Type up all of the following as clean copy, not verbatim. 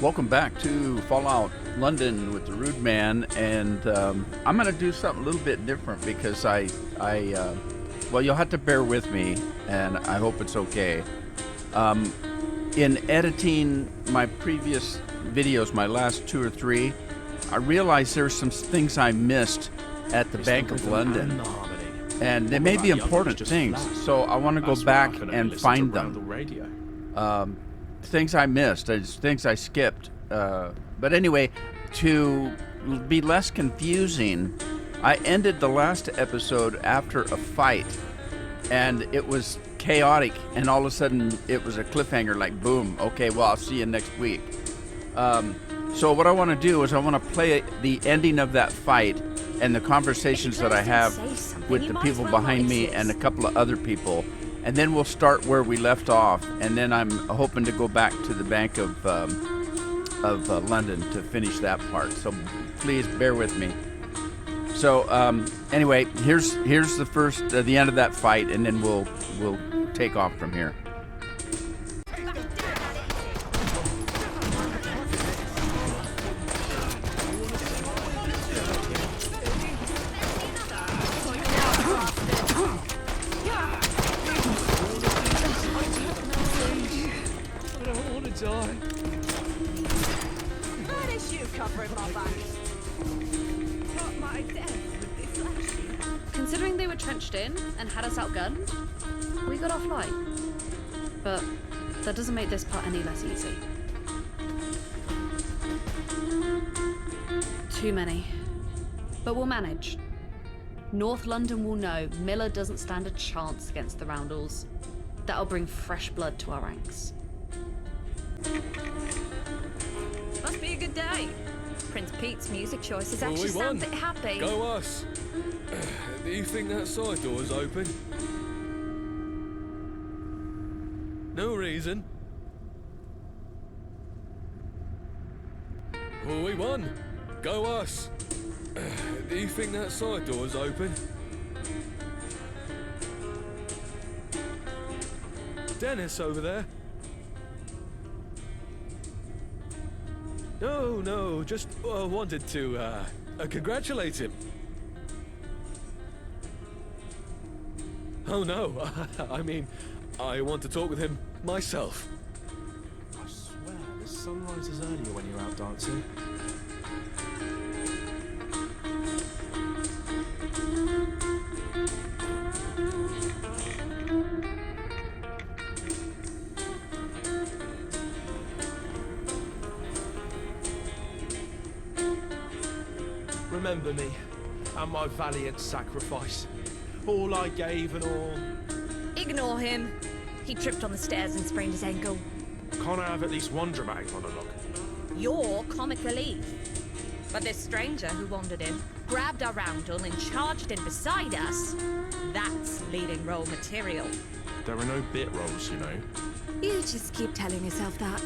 Welcome back to Fallout London with the Rude Man, and I'm going to do something a little bit different because well, you'll have to bear with me, and I hope it's okay. In editing my previous videos, my last 2 or 3, I realized there's some things I missed at the Bank of London, and they may be important things, so I want to go back and find them. Things I missed, things I skipped. But anyway, to be less confusing, I ended the last episode after a fight, and it was chaotic, and all of a sudden it was a cliffhanger, like boom, okay, well, I'll see you next week. So what I want to do is I want to play the ending of that fight and the conversations that I have with the people behind me and a couple of other people, and then we'll start where we left off, and then I'm hoping to go back to the Bank of London to finish that part. So please bear with me. So anyway, here's the end of that fight, and then we'll take off from here. Considering they were trenched in and had us outgunned, we got off light. But that doesn't make this part any less easy. Too many. But we'll manage. North London will know Miller doesn't stand a chance against the Roundels. That'll bring fresh blood to our ranks. Must be a good day. Prince Pete's music choices actually sound a bit happy. Go us! Do you think that side door's open? No reason. Well, we won. Go us! Do you think that side door's open? Dennis over there? No, just wanted to congratulate him. Oh no, I mean, I want to talk with him myself. I swear, the sun rises earlier when you're out dancing. Remember me, and my valiant sacrifice. All I gave and all. Ignore him. He tripped on the stairs and sprained his ankle. Can't I have at least one dramatic monologue? You're comic relief. But this stranger who wandered in, grabbed our roundel and charged in beside us, that's leading role material. There are no bit roles, you know. You just keep telling yourself that.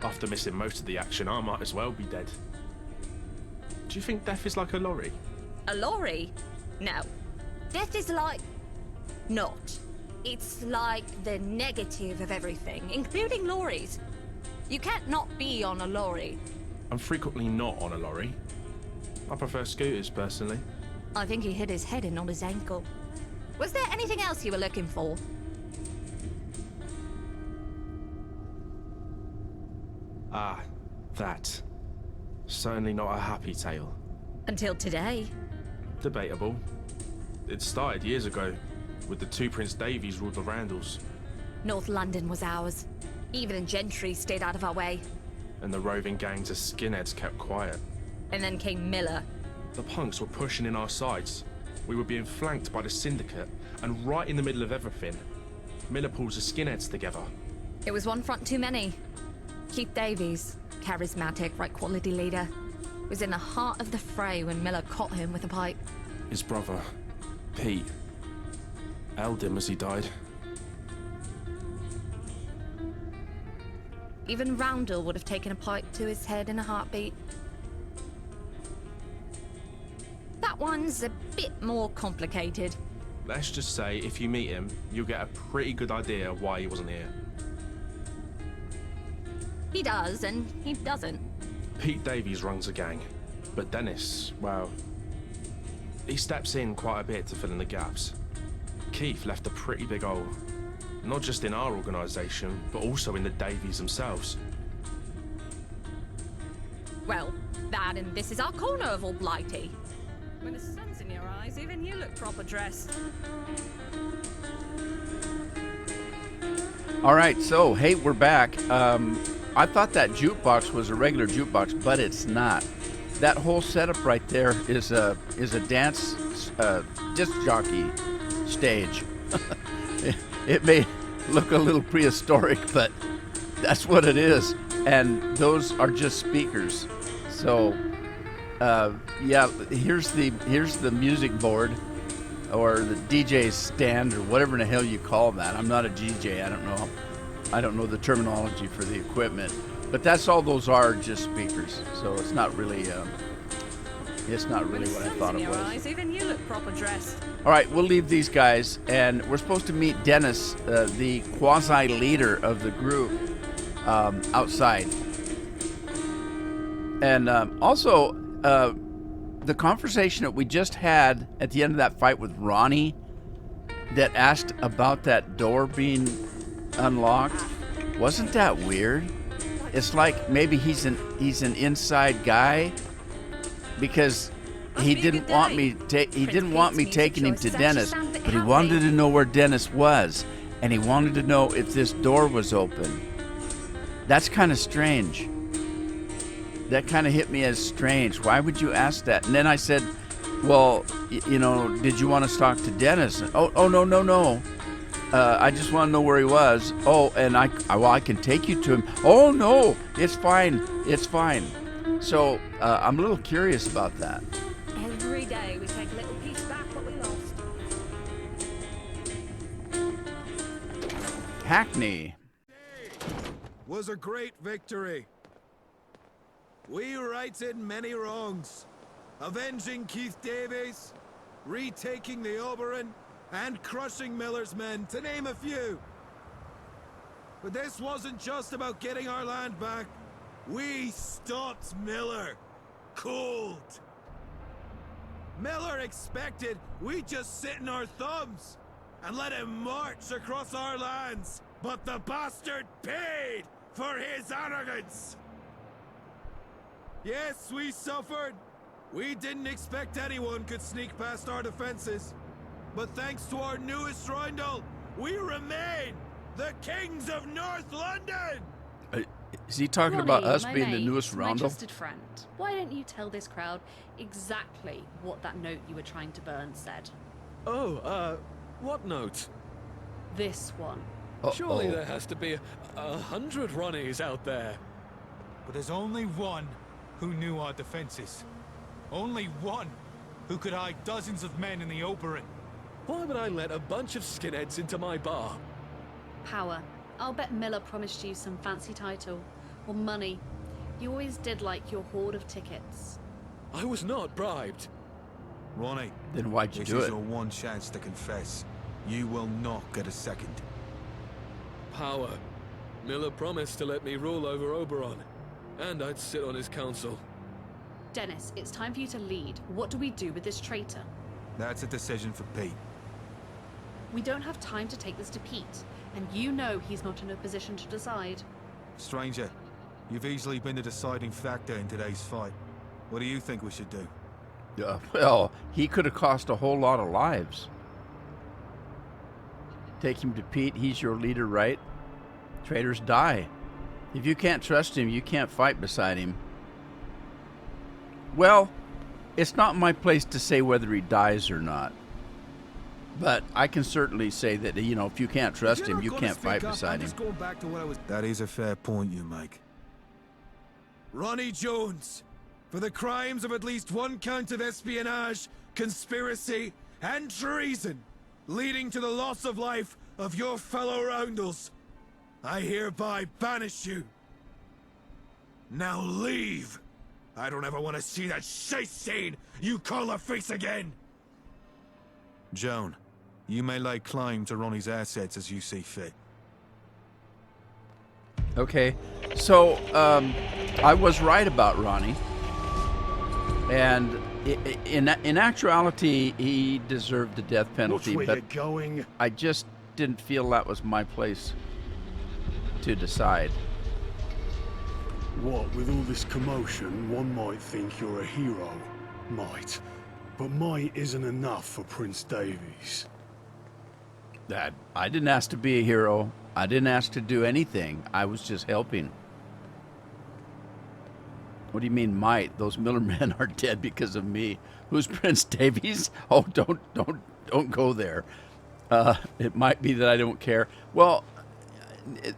After missing most of the action, I might as well be dead. Do you think death is like a lorry? A lorry? No. Death is like... not. It's like the negative of everything, including lorries. You can't not be on a lorry. I'm frequently not on a lorry. I prefer scooters, personally. I think he hit his head and not his ankle. Was there anything else you were looking for? Ah, that. Certainly not a happy tale. Until today. Debatable. It started years ago, with the two Prince Davies ruled the Randalls. North London was ours. Even the gentry stayed out of our way. And the roving gangs of skinheads kept quiet. And then came Miller. The punks were pushing in our sides. We were being flanked by the Syndicate, and right in the middle of everything, Miller pulls the skinheads together. It was one front too many. Keith Davies, charismatic, right-quality leader, was in the heart of the fray when Miller caught him with a pipe. His brother, Pete, held him as he died. Even Roundel would have taken a pipe to his head in a heartbeat. That one's a bit more complicated. Let's just say if you meet him, you'll get a pretty good idea why he wasn't here. He does, and he doesn't. Pete Davies runs a gang, but Dennis, well, he steps in quite a bit to fill in the gaps. Keith left a pretty big hole, not just in our organisation, but also in the Davies themselves. Well, that and this is our corner of all Blighty. When the sun's in your eyes, even you look proper dressed. All right, so hey, we're back. I thought that jukebox was a regular jukebox, but it's not. That whole setup right there is a dance disc jockey stage. It may look a little prehistoric, but that's what it is. And those are just speakers. So yeah, here's the music board, or the DJ's stand, or whatever in the hell you call that. I'm not a DJ. I don't know the terminology for the equipment, but that's all those are, just speakers. So it's not really what I thought it was. Eyes, even you look proper dressed. All right, we'll leave these guys, and we're supposed to meet Dennis, the quasi-leader of the group, outside. And also, the conversation that we just had at the end of that fight with Ronnie, that asked about that door being unlocked, wasn't that weird? It's like maybe he's an inside guy, because he didn't want me taking him to Dennis, but he wanted to know where Dennis was, and he wanted to know if this door was open. That's kind of strange. That kind of hit me as strange. Why would you ask that? And then I said, well, did you want to talk to Dennis? And, oh, no. I just want to know where he was. Oh, and I can take you to him. Oh, no, it's fine. It's fine. So I'm a little curious about that. Every day we take a little piece back what we lost. Hackney. Was a great victory. We righted many wrongs, avenging Keith Davies, retaking the Oberon, and crushing Miller's men, to name a few. But this wasn't just about getting our land back. We stopped Miller cold. Miller expected we'd just sit in our thumbs and let him march across our lands, but the bastard paid for his arrogance. Yes, we suffered. We didn't expect anyone could sneak past our defenses. But thanks to our newest roundel, we remain the kings of North London! Is he talking about us being the newest my roundel? trusted friend, why don't you tell this crowd exactly what that note you were trying to burn said? Oh, what note? This one. Surely there has to be 100 Ronnies out there. But there's only one who knew our defenses. Only one who could hide dozens of men in the Oberon. Why would I let a bunch of skinheads into my bar? Power. I'll bet Miller promised you some fancy title. Or money. You always did like your hoard of tickets. I was not bribed. Ronnie, Then why'd you this do is it? your one chance to confess. You will not get a second. Power. Miller promised to let me rule over Oberon, and I'd sit on his council. Dennis, it's time for you to lead. What do we do with this traitor? That's a decision for Pete. We don't have time to take this to Pete, and you know he's not in a position to decide. Stranger, you've easily been the deciding factor in today's fight. What do you think we should do? Well, he could have cost a whole lot of lives. Take him to Pete. He's your leader, right? Traitors die. If you can't trust him, you can't fight beside him. Well, it's not my place to say whether he dies or not. But I can certainly say that, if you can't trust him, you can't fight beside him. That is a fair point you make. Ronnie Jones, for the crimes of at least one count of espionage, conspiracy, and treason, leading to the loss of life of your fellow roundels, I hereby banish you. Now leave! I don't ever want to see that shite scene you call a face again! Joan, You may lay claim to Ronnie's assets as you see fit. Okay, so I was right about Ronnie, and in actuality, he deserved the death penalty. Which way But you going? I just didn't feel that was my place to decide. What, with all this commotion, one might think you're a hero. Might. But might isn't enough for Prince Davies. That I didn't ask to be a hero. I didn't ask to do anything. I was just helping. What do you mean might? Those Miller men are dead because of me. Who's Prince Davies? Oh, don't go there. It might be that I don't care. Well,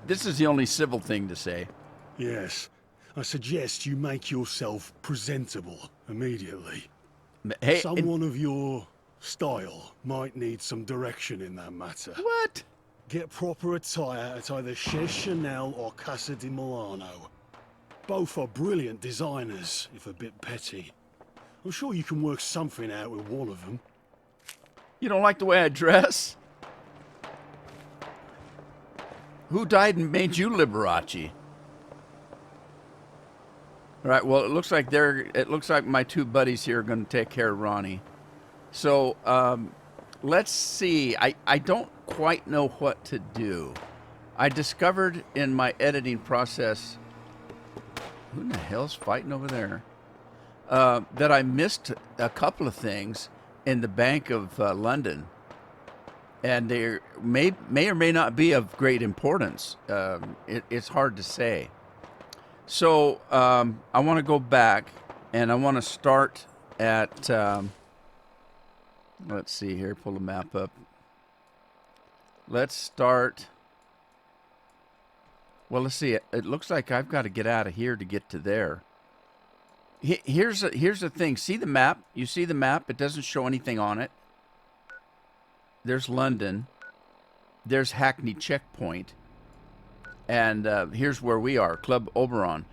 this is the only civil thing to say. Yes. I suggest you make yourself presentable immediately. Hey, Someone of your style might need some direction in that matter. what? Get proper attire at either Chez Chanel or Casa di Milano. Both are brilliant designers, if a bit petty. I'm sure you can work something out with one of them. You don't like the way I dress? Who died and made you Liberace? All right. Well, it looks like my two buddies here are going to take care of Ronnie. So let's see. I don't quite know what to do. I discovered in my editing process. Who in the hell's fighting over there? That I missed a couple of things in the Bank of London, and they may or may not be of great importance. It's hard to say. So I want to go back, and I want to start at. Let's see here. Pull the map up. Let's start. Well, let's see. It looks like I've got to get out of here to get to there. Here's the thing. See the map? You see the map? It doesn't show anything on it. There's London. There's Hackney Checkpoint. And here's where we are, Club Oberon.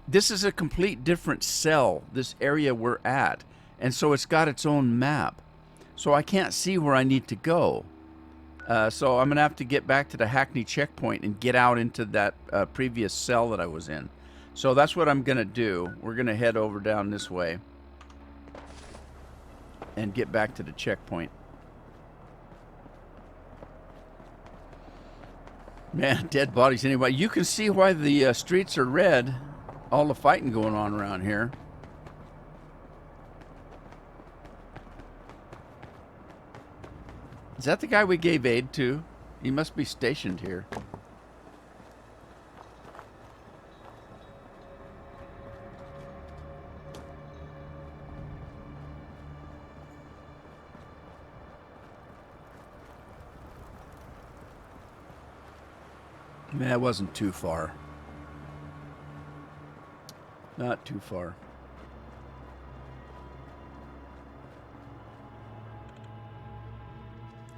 This is a complete different cell, this area we're at. And so it's got its own map. So I can't see where I need to go. So I'm going to have to get back to the Hackney Checkpoint and get out into that previous cell that I was in. So that's what I'm going to do. We're going to head over down this way and get back to the checkpoint. Man, dead bodies anyway. You can see why the streets are red. All the fighting going on around here. Is that the guy we gave aid to? He must be stationed here. Man, it wasn't too far. Not too far.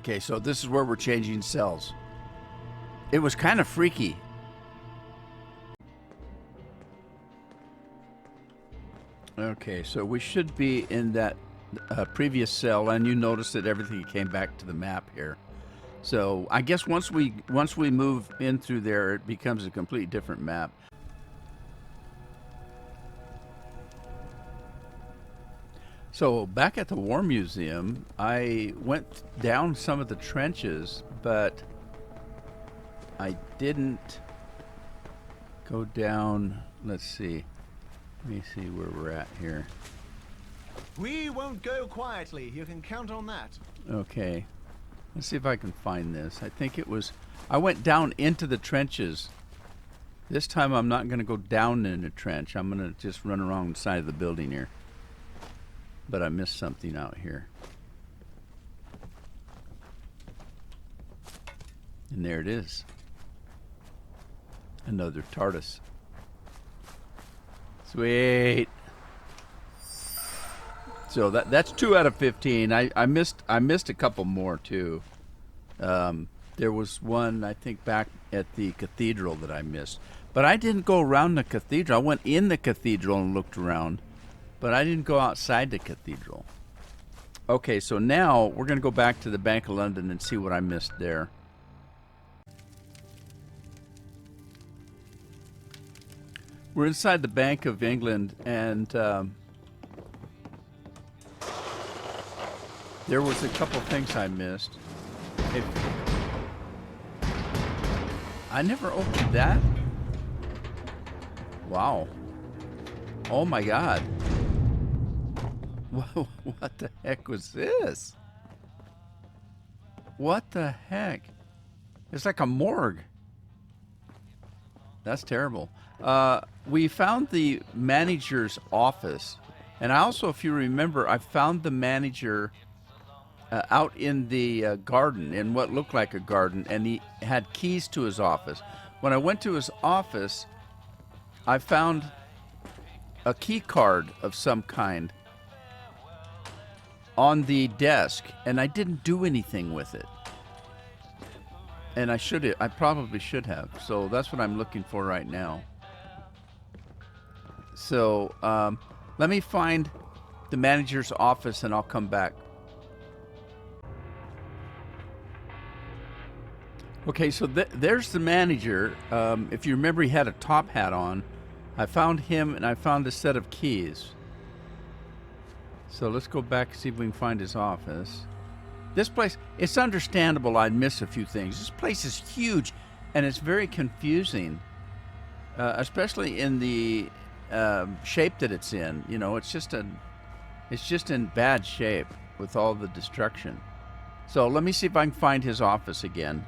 Okay, so this is where we're changing cells. It was kind of freaky. Okay, so we should be in that previous cell, and you notice that everything came back to the map here. So I guess once we move in through there, it becomes a completely different map. So back at the War Museum, I went down some of the trenches, but I didn't go down. Let's see. Let me see where we're at here. We won't go quietly. You can count on that. Okay. Let's see if I can find this. I think it was... I went down into the trenches. This time I'm not going to go down in the trench. I'm going to just run around the side of the building here. But I missed something out here. And there it is. Another TARDIS. Sweet. So that's 2 out of 15. I missed a couple more too. There was one I think back at the cathedral that I missed. But I didn't go around the cathedral. I went in the cathedral and looked around. But I didn't go outside the cathedral. Okay, so now we're going to go back to the Bank of London and see what I missed there. We're inside the Bank of England, and there was a couple things I missed. I never opened that. Wow. Oh my God. What the heck was this? What the heck? It's like a morgue. That's terrible. We found the manager's office. And I also, if you remember, I found the manager out in the garden, in what looked like a garden, and he had keys to his office. When I went to his office, I found a key card of some kind on the desk, and I didn't do anything with it. And I probably should have. So that's what I'm looking for right now. So let me find the manager's office and I'll come back. Okay, so there's the manager. If you remember, he had a top hat on. I found him and I found a set of keys. So let's go back and see if we can find his office. This place, it's understandable I'd miss a few things. This place is huge and it's very confusing, especially in the shape that it's in. You know, it's just in bad shape with all the destruction. So let me see if I can find his office again.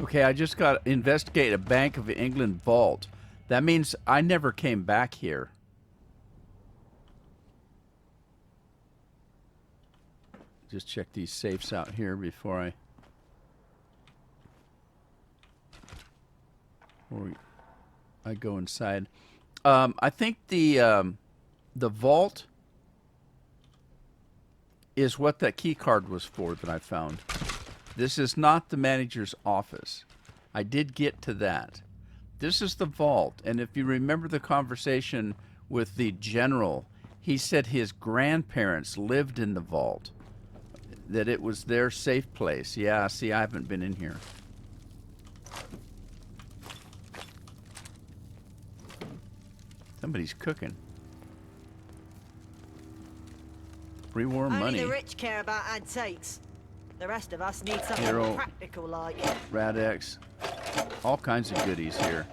Okay, I just got to investigate a Bank of England vault. That means I never came back here. Just check these safes out here before I go inside. I think the vault is what that key card was for that I found. This is not the manager's office. I did get to that. This is the vault, and if you remember the conversation with the general, he said his grandparents lived in the vault, that it was their safe place. Yeah, see, I haven't been in here. Somebody's cooking. Pre-war money. Only the rich care about antiques. The rest of us need something Hero, practical like. Rad-X, all kinds of goodies here.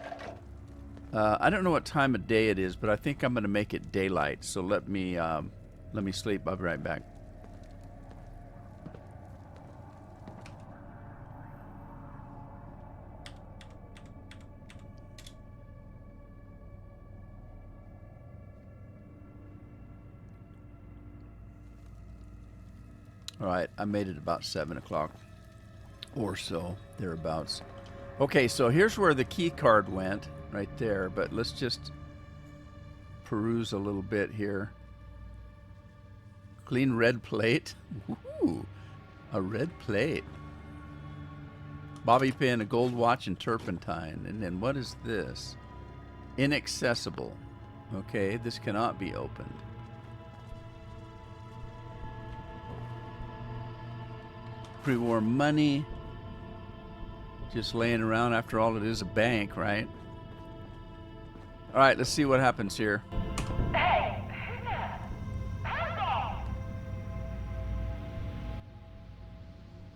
I don't know what time of day it is, but I think I'm going to make it daylight. So let me sleep. I'll be right back. All right, I made it about 7 o'clock or so, thereabouts. Okay, so here's where the key card went, right there. But let's just peruse a little bit here. Clean red plate. Ooh, a red plate. Bobby pin, a gold watch, and turpentine. And then what is this? Inaccessible. Okay, this cannot be opened. Pre-war money. Just laying around. After all, it is a bank, right? All right, let's see what happens here. Hey, who's that? Hands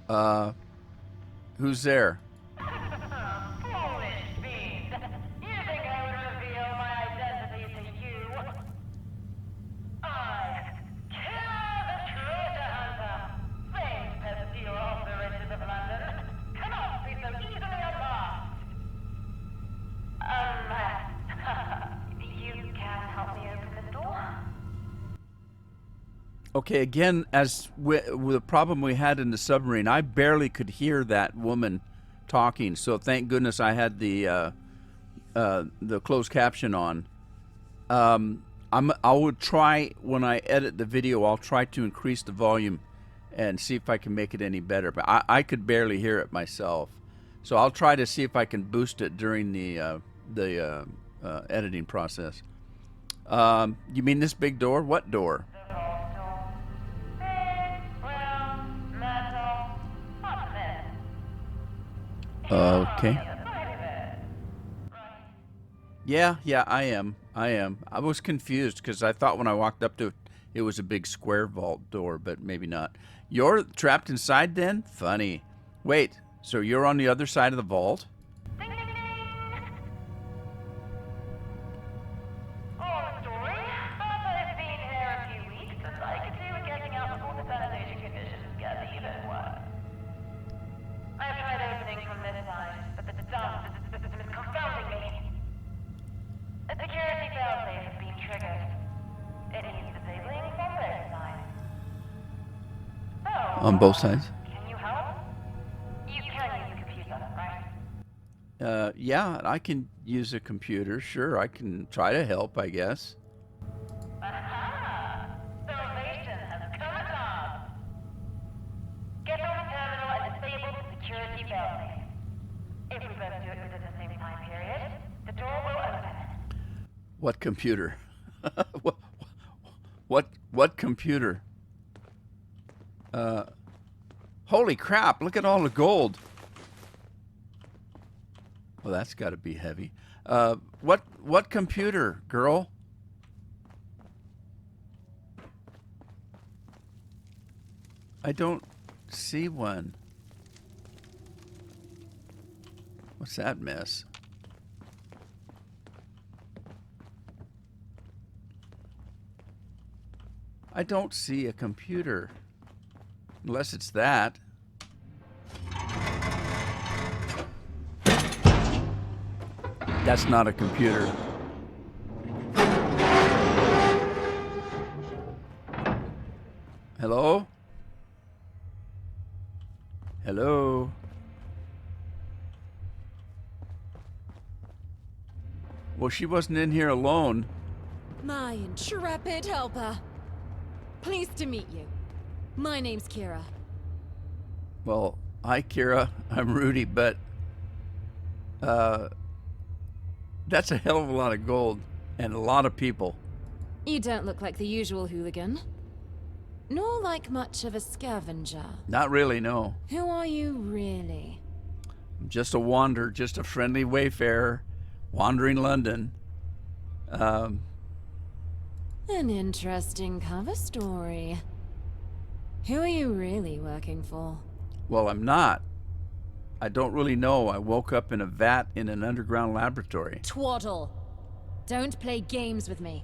off! Who's there? Foolish fiend. You think I would reveal my identity to you? I, Killer the Treasure Hunter, famed to steal off the riches of London, cannot be so easily unmasked. Unless you can help me open the door. Okay, again, as with the problem we had in the submarine, I barely could hear that woman talking. So thank goodness I had the closed caption on. I would try, when I edit the video, I'll try to increase the volume and see if I can make it any better. But I could barely hear it myself. So I'll try to see if I can boost it during the editing process. You mean this big door? What door? The vault door. Big, round, metal, hot mess. Okay. Yeah, I am. I was confused because I thought when I walked up to it, it was a big square vault door, but maybe not. You're trapped inside then? Funny. Wait, so you're on the other side of the vault? Ding, ding, ding. Oh, story. I've been here a few weeks, and I could do with getting out before the sanitation conditions get even worse. I have tried opening from this side, but the system is confounding me. A security failsafe has been triggered. It needs disabling from this side. Oh. On both sides? Can you help? You can use a computer, right? Yeah, I can use a computer. Sure, I can try to help, I guess. Aha! Salvation has come at last. Get on the terminal and disable the security failsafe. If we both do it within the same time period, the door will open. What computer? what computer? Holy crap, look at all the gold. Well, that's got to be heavy. What computer, girl? I don't see one. What's that mess? I don't see a computer. Unless it's that. That's not a computer. Hello? Hello? Well, she wasn't in here alone. My intrepid helper. Pleased to meet you. My name's Kira. Well, hi, Kira. I'm Rudy, but that's a hell of a lot of gold and a lot of people. You don't look like the usual hooligan. Nor like much of a scavenger. Not really, no. Who are you really? I'm just a wanderer, just a friendly wayfarer, wandering London. An interesting cover story. Who are you really working for? Well, I'm not. I don't really know. I woke up in a vat in an underground laboratory. Twaddle. Don't play games with me.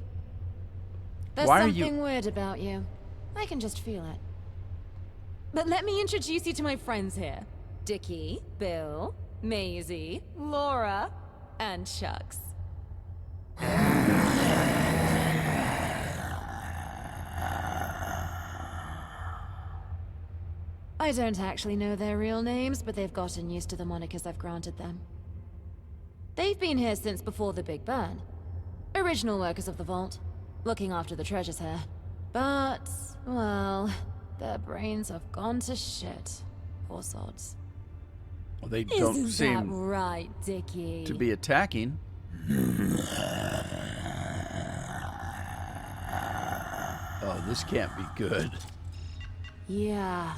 There's Why are something weird about you. I can just feel it. But let me introduce you to my friends here. Dickie, Bill, Maisie, Laura, and Chucks. I don't actually know their real names, but they've gotten used to the monikers I've granted them. They've been here since before the Big Burn. Original workers of the Vault, looking after the treasures here. But, well, their brains have gone to shit. Poor sods. Well, they don't Isn't seem that right, Dickie? to be attacking. Oh, this can't be good. Yeah.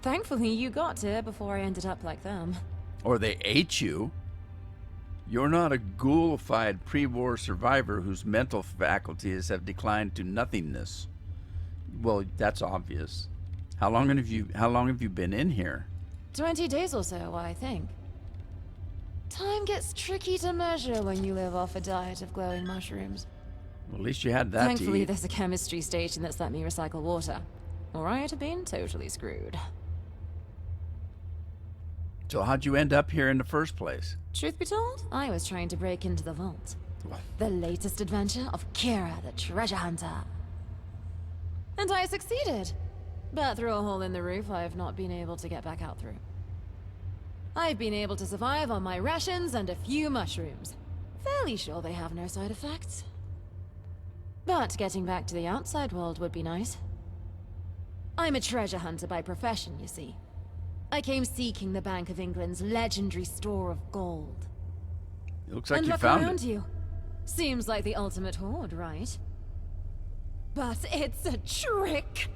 Thankfully, you got here before I ended up like them. Or they ate you. You're not a ghoulified pre-war survivor whose mental faculties have declined to nothingness. Well, that's obvious. How long have you been in here? 20 days or so, I think. Time gets tricky to measure when you live off a diet of glowing mushrooms. Well, at least you had that Thankfully, to eat. there's a chemistry station that's let me recycle water. Or I'd have been totally screwed. So how'd you end up here in the first place? Truth be told, I was trying to break into the vault. The latest adventure of Kira the Treasure Hunter. And I succeeded. But through a hole in the roof I've not been able to get back out through. I've been able to survive on my rations and a few mushrooms. Fairly sure they have no side effects. But getting back to the outside world would be nice. I'm a treasure hunter by profession, you see. I came seeking the Bank of England's legendary store of gold. It looks like and you look found around it. you. Seems like the ultimate hoard, right? But it's a trick!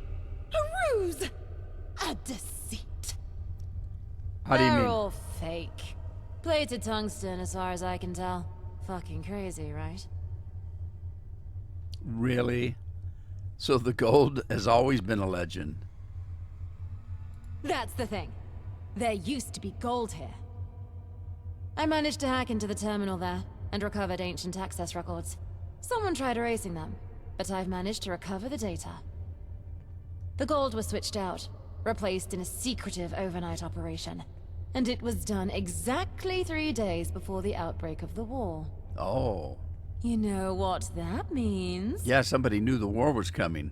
A ruse! A deceit! How do you They're mean? all fake. Plated tungsten, as far as I can tell. Fucking crazy, right? Really? So the gold has always been a legend. That's the thing. There used to be gold here. I managed to hack into the terminal there, and recovered ancient access records. Someone tried erasing them, but I've managed to recover the data. The gold was switched out, replaced in a secretive overnight operation. And it was done exactly 3 days before the outbreak of the war. Oh. You know what that means? Yeah, somebody knew the war was coming.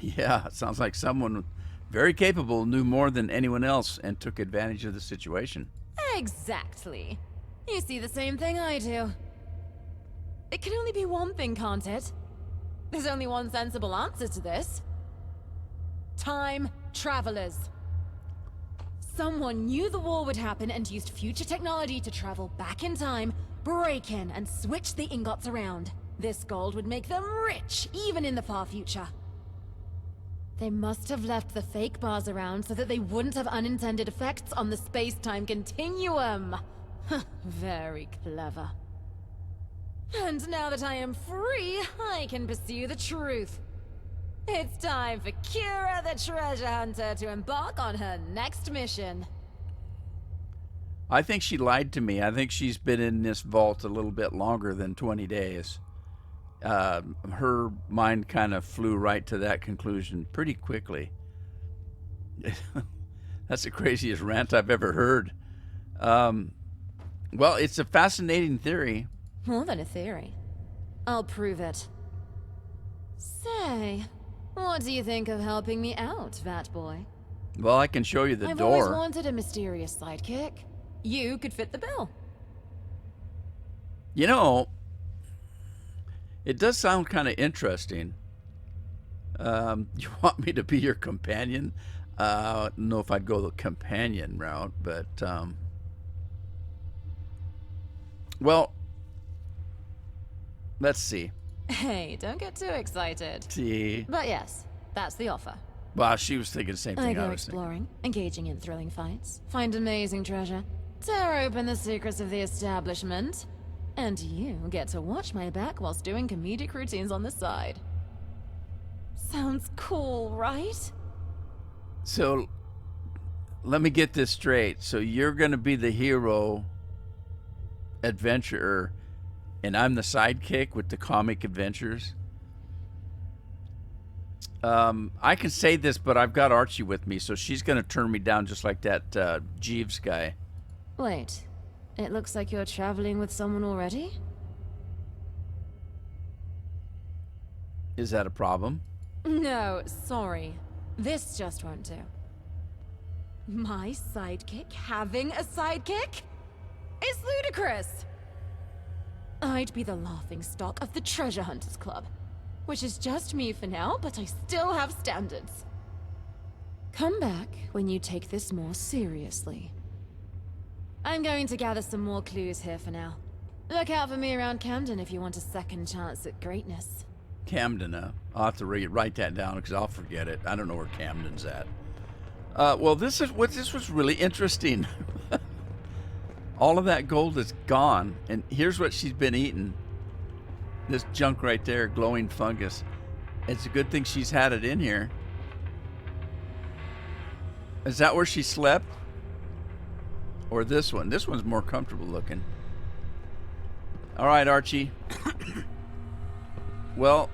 Yeah, it sounds like someone very capable knew more than anyone else and took advantage of the situation. Exactly. You see the same thing I do. It can only be one thing, can't it? There's only one sensible answer to this. Time travelers. Someone knew the war would happen and used future technology to travel back in time, break in, and switch the ingots around. This gold would make them rich, even in the far future. They must have left the fake bars around so that they wouldn't have unintended effects on the space-time continuum. Very clever. And now that I am free, I can pursue the truth. It's time for Kira the Treasure Hunter to embark on her next mission. I think she lied to me. I think she's been in this vault a little bit longer than 20 days. Her mind kind of flew right to that conclusion pretty quickly. That's the craziest rant I've ever heard. Well, it's a fascinating theory. More than a theory. I'll prove it. Say, what do you think of helping me out, Vat Boy? Well, I can show you the I've door. always wanted a mysterious sidekick. You could fit the bill. You know, it does sound kind of interesting. You want me to be your companion? I don't know if I'd go the companion route, but well, let's see. Hey, don't get too excited. See. But yes, that's the offer. Well, she was thinking the same I thing go I was thinking. exploring, engaging in thrilling fights, find amazing treasure, tear open the secrets of the establishment, and you get to watch my back whilst doing comedic routines on the side. Sounds cool, right? So, let me get this straight. So you're going to be the hero, adventurer, and I'm the sidekick with the comic adventures? I can say this, but I've got Archie with me, so she's going to turn me down just like that Jeeves guy. Wait, it looks like you're traveling with someone already? Is that a problem? No, sorry. This just won't do. My sidekick having a sidekick? It's ludicrous! I'd be the laughingstock of the Treasure Hunters Club, which is just me for now, but I still have standards. Come back when you take this more seriously. I'm going to gather some more clues here for now. Look out for me around Camden if you want a second chance at greatness. Camden, I'll have to write that down because I'll forget it. I don't know where Camden's at. Well, this was really interesting. All of that gold is gone, and here's what she's been eating. This junk right there, glowing fungus. It's a good thing she's had it in here. Is that where she slept? Or this one? This one's more comfortable looking. All right, Archie. Well,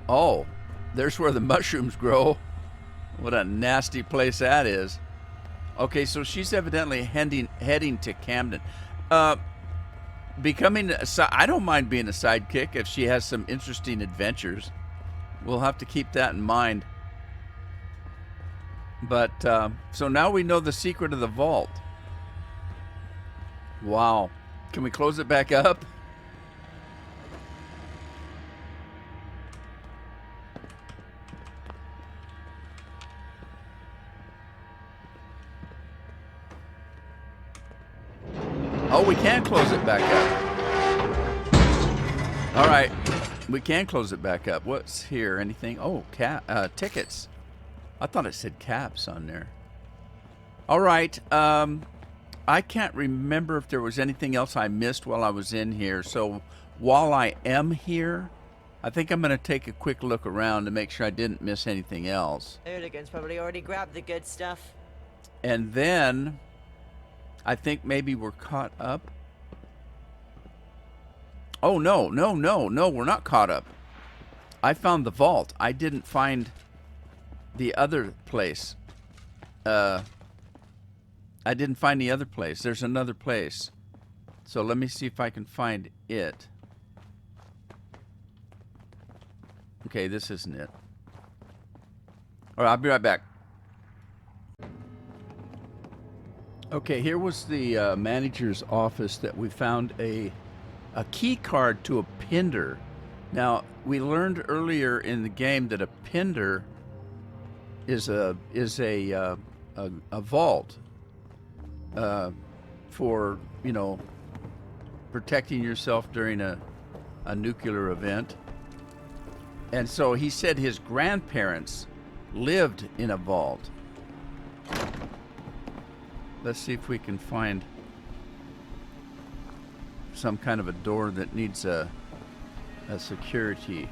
oh, there's where the mushrooms grow. What a nasty place that is. Okay, so she's evidently heading to Camden. I don't mind being a sidekick if she has some interesting adventures. We'll have to keep that in mind. But, so now we know the secret of the vault. Wow. Can we close it back up? Oh, we can close it back up. All right, we can close it back up. What's here? Anything? Oh, tickets. I thought it said caps on there. All right. I can't remember if there was anything else I missed while I was in here. So while I am here, I think I'm going to take a quick look around to make sure I didn't miss anything else. Hooligans probably already grabbed the good stuff. And then I think maybe we're caught up. Oh, no, we're not caught up. I found the vault. I didn't find the other place. I didn't find the other place. There's another place. So let me see if I can find it. Okay, this isn't it. All right, I'll be right back. Okay, here was the manager's office that we found a key card to a Pinder. Now, we learned earlier in the game that a Pinder is a vault for, you know, protecting yourself during a nuclear event. And so he said his grandparents lived in a vault. Let's see if we can find some kind of a door that needs a security.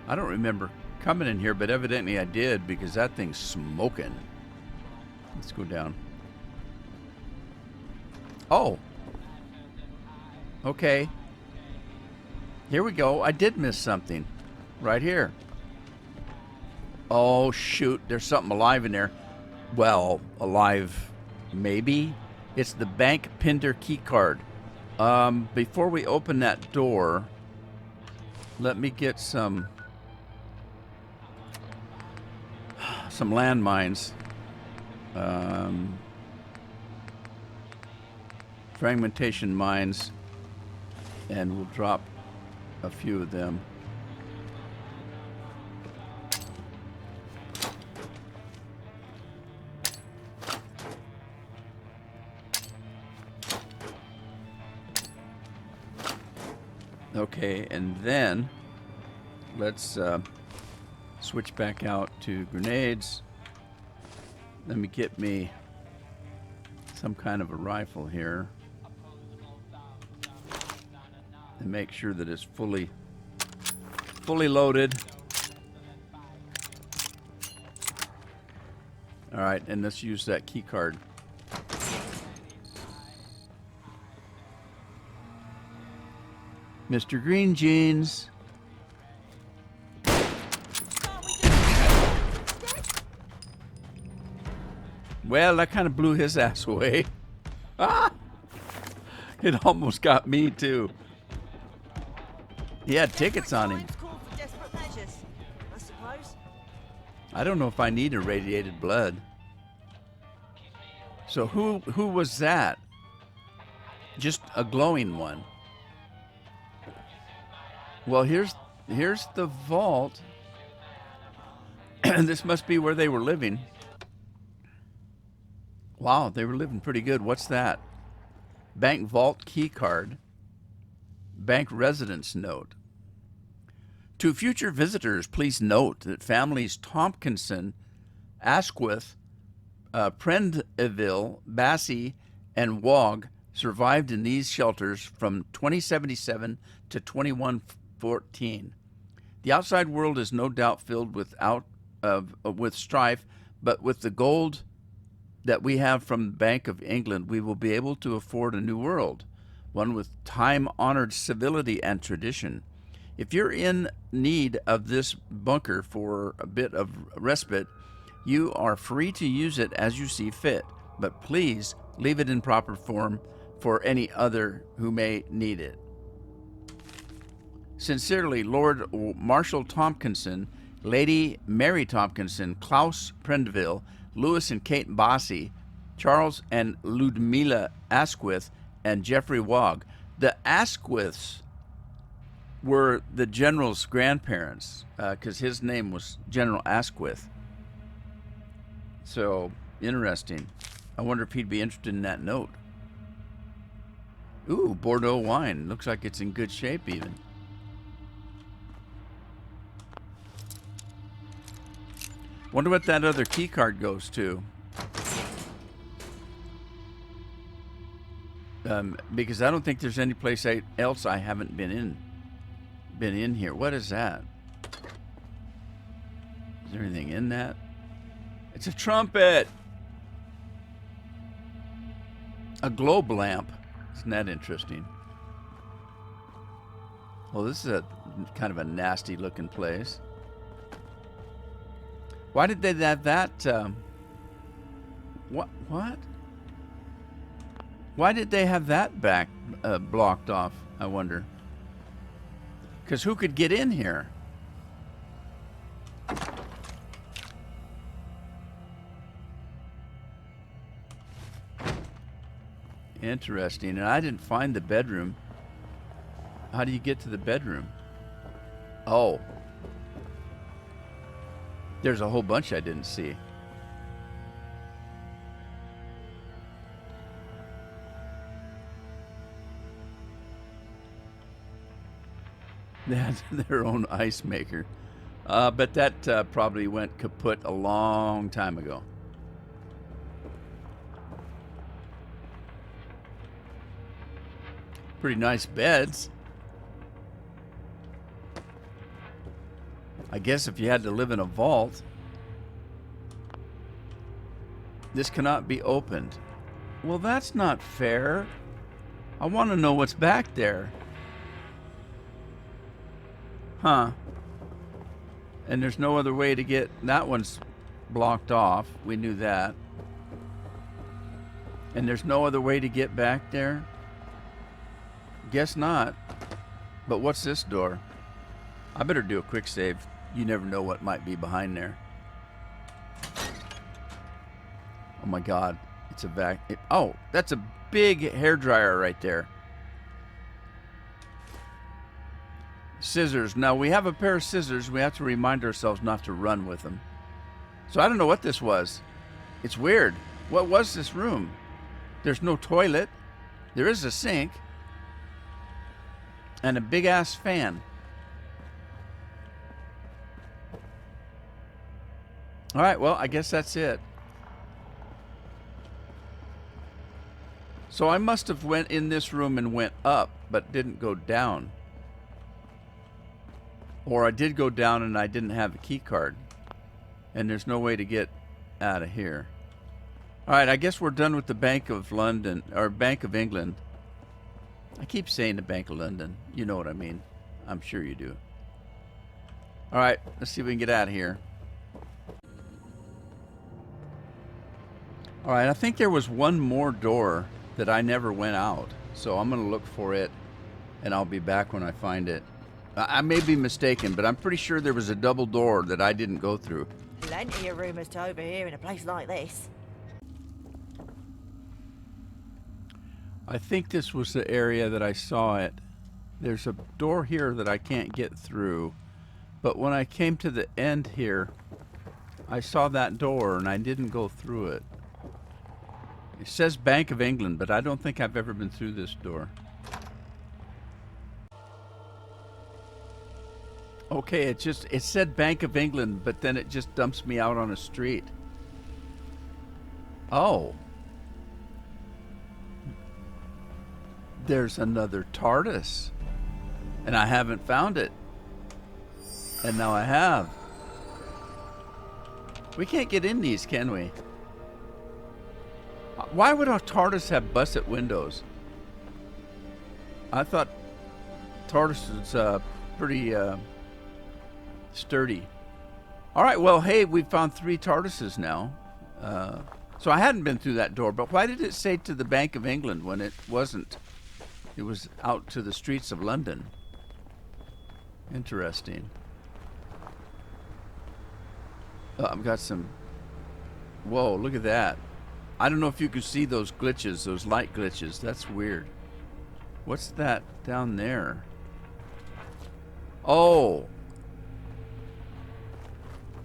I don't remember coming in here, but evidently I did because that thing's smoking. Let's go down. Oh. Okay. Here we go. I did miss something. Right here. Oh, shoot. There's something alive in there. Well, alive, maybe. It's the bank Pinder key card. Before we open that door, let me get some landmines. Fragmentation mines. And we'll drop a few of them. Okay, and then let's switch back out to grenades. Let me get me some kind of a rifle here. And make sure that it's fully loaded. All right, and let's use that key card. Mr. Green Jeans. Well, that kind of blew his ass away. Ah! It almost got me too. He had tickets on him. I don't know if I need irradiated blood. So who was that? Just a glowing one. Well, here's the vault. This must be where they were living. Wow, they were living pretty good. What's that? Bank vault key card. Bank residence note. To future visitors, please note that families Tompkinson, Asquith, Prendeville, Bassey, and Wog survived in these shelters from 2077 to 2114. The outside world is no doubt filled with strife, but with the gold that we have from the Bank of England, we will be able to afford a new world, one with time-honored civility and tradition. If you're in need of this bunker for a bit of respite, you are free to use it as you see fit, but please leave it in proper form for any other who may need it. Sincerely, Lord Marshal Tompkinson, Lady Mary Tompkinson, Klaus Prendeville, Louis and Kate Bossy, Charles and Ludmilla Asquith, and Jeffrey Wog. The Asquiths were the general's grandparents, because his name was General Asquith. So, interesting. I wonder if he'd be interested in that note. Ooh, Bordeaux wine. Looks like it's in good shape even. Wonder what that other key card goes to. Because I don't think there's any place else I haven't been in here. What is that? Is there anything in that? It's a trumpet. A globe lamp. Isn't that interesting? Well, this is a kind of a nasty looking place. Why did they have that? What? Why did they have that back blocked off? I wonder. Because who could get in here? Interesting. And I didn't find the bedroom. How do you get to the bedroom? Oh. There's a whole bunch I didn't see. They had their own ice maker. But that probably went kaput a long time ago. Pretty nice beds. I guess if you had to live in a vault. This cannot be opened. Well, that's not fair. I want to know what's back there. Huh. And there's no other way to get... That one's blocked off. We knew that. And there's no other way to get back there? Guess not. But what's this door? I better do a quick save. You never know what might be behind there. Oh my God. It's a vac... Oh, that's a big hairdryer right there. Scissors. Now we have a pair of scissors. We have to remind ourselves not to run with them. So I don't know what this was. It's weird. What was this room? There's no toilet. There is a sink. And a big ass fan. All right, well, I guess that's it. So I must have went in this room and went up, but didn't go down. Or I did go down and I didn't have a key card. And there's no way to get out of here. All right, I guess we're done with the Bank of London, or Bank of England. I keep saying the Bank of London. You know what I mean. I'm sure you do. All right, let's see if we can get out of here. All right, I think there was one more door that I never went out. So I'm going to look for it, and I'll be back when I find it. I may be mistaken, but I'm pretty sure there was a double door that I didn't go through. Plenty of rumours to overhear in a place like this. I think this was the area that I saw it. There's a door here that I can't get through. But when I came to the end here, I saw that door and I didn't go through it. It says Bank of England, but I don't think I've ever been through this door. Okay, it said Bank of England, but then it just dumps me out on a street. Oh. There's another TARDIS. And I haven't found it. And now I have. We can't get in these, can we? Why would a TARDIS have busted windows? I thought TARDIS was pretty sturdy. All right, well, hey, we found 3 TARDISes now. So I hadn't been through that door, but why did it say to the Bank of England when it wasn't? It was out to the streets of London. Interesting. Oh, I've got some... Whoa, look at that. I don't know if you can see those glitches, those light glitches. That's weird. What's that down there? Oh.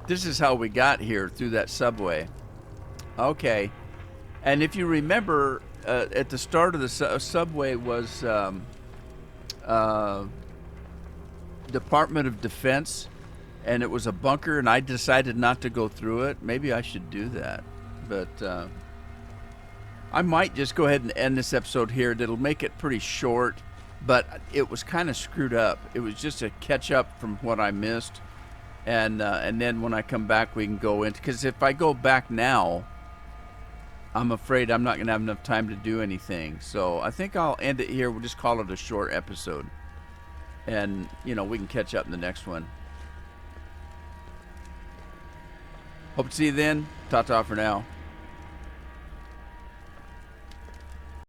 This is how we got here, through that subway. Okay. And if you remember, at the start of the subway was Department of Defense, and it was a bunker, and I decided not to go through it. Maybe I should do that, but I might just go ahead and end this episode here. That'll make it pretty short, but it was kind of screwed up. It was just a catch up from what I missed, and then when I come back, we can go into, because if I go back now, I'm afraid I'm not going to have enough time to do anything. So I think I'll end it here. We'll just call it a short episode, and we can catch up in the next one. Hope to see you then. Ta-ta for now.